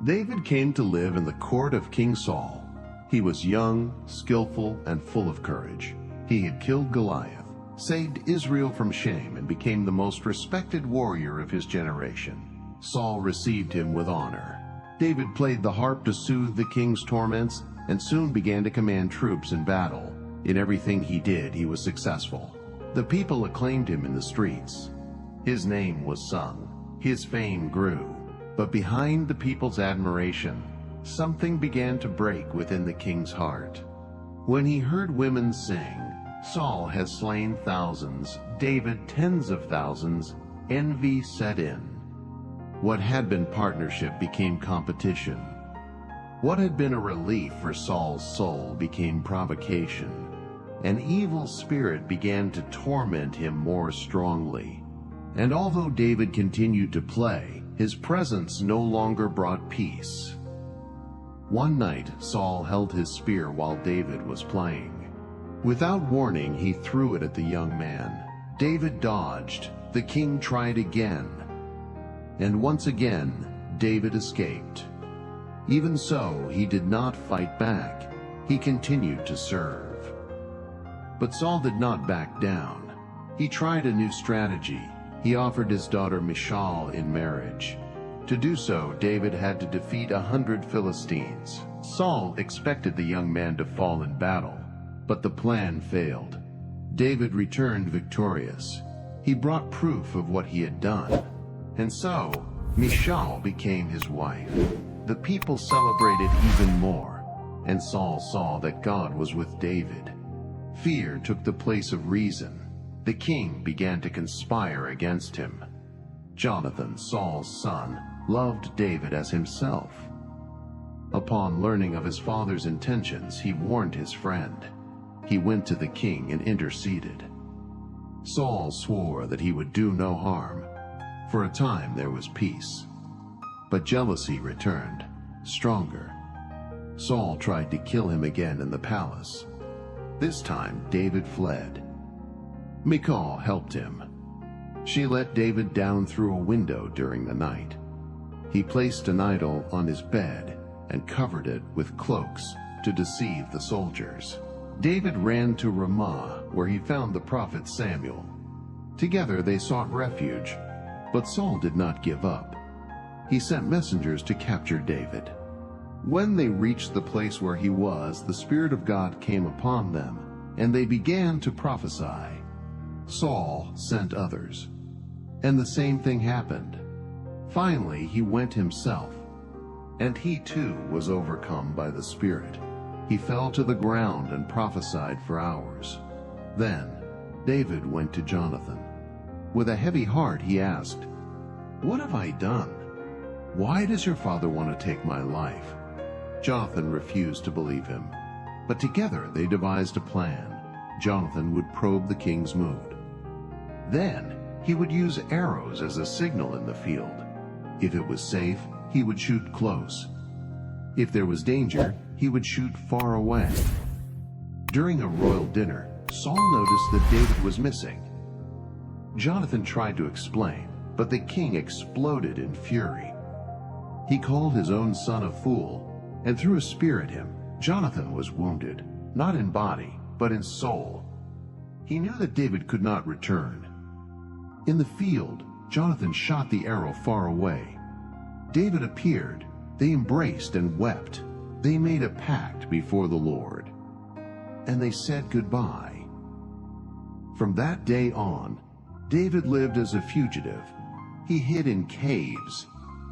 David came to live in the court of King Saul. He was young, skillful, and full of courage. He had killed Goliath, saved Israel from shame, and became the most respected warrior of his generation. Saul received him with honor. David played the harp to soothe the king's torments and soon began to command troops in battle. In everything he did, he was successful. The people acclaimed him in the streets. His name was sung. His fame grew. But behind the people's admiration, something began to break within the king's heart. When he heard women sing, "Saul has slain thousands, David tens of thousands," envy set in. What had been partnership became competition. What had been a relief for Saul's soul became provocation. An evil spirit began to torment him more strongly. And although David continued to play, his presence no longer brought peace. One night, Saul held his spear while David was playing. Without warning, he threw it at the young man. David dodged. The king tried again. And once again, David escaped. Even so, he did not fight back. He continued to serve. But Saul did not back down. He tried a new strategy. He offered his daughter Michal in marriage. To do so, David had to defeat 100 Philistines. Saul expected the young man to fall in battle, but the plan failed. David returned victorious. He brought proof of what he had done. And so, Michal became his wife. The people celebrated even more, and Saul saw that God was with David. Fear took the place of reason. The king began to conspire against him. Jonathan, Saul's son, loved David as himself. Upon learning of his father's intentions, he warned his friend. He went to the king and interceded. Saul swore that he would do no harm. For a time there was peace. But jealousy returned, stronger. Saul tried to kill him again in the palace. This time David fled. Michal helped him. She let David down through a window during the night. He placed an idol on his bed and covered it with cloaks to deceive the soldiers. David ran to Ramah, where he found the prophet Samuel. Together they sought refuge, but Saul did not give up. He sent messengers to capture David. When they reached the place where he was, the Spirit of God came upon them, and they began to prophesy. Saul sent others, and the same thing happened. Finally, he went himself, and he too was overcome by the Spirit. He fell to the ground and prophesied for hours. Then David went to Jonathan. With a heavy heart he asked, "What have I done? Why does your father want to take my life?" Jonathan refused to believe him, but together they devised a plan. Jonathan would probe the king's mood. Then he would use arrows as a signal in the field. If it was safe, he would shoot close. If there was danger, he would shoot far away. During a royal dinner, Saul noticed that David was missing. Jonathan tried to explain, but the king exploded in fury. He called his own son a fool and threw a spear at him. Jonathan was wounded, not in body, but in soul. He knew that David could not return. In the field, Jonathan shot the arrow far away. David appeared. They embraced and wept. They made a pact before the Lord, and they said goodbye. From that day on, David lived as a fugitive. He hid in caves,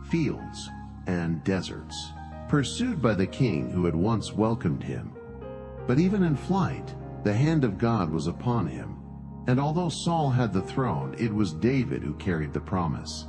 fields, and deserts, pursued by the king who had once welcomed him. But even in flight, the hand of God was upon him. And although Saul had the throne, it was David who carried the promise.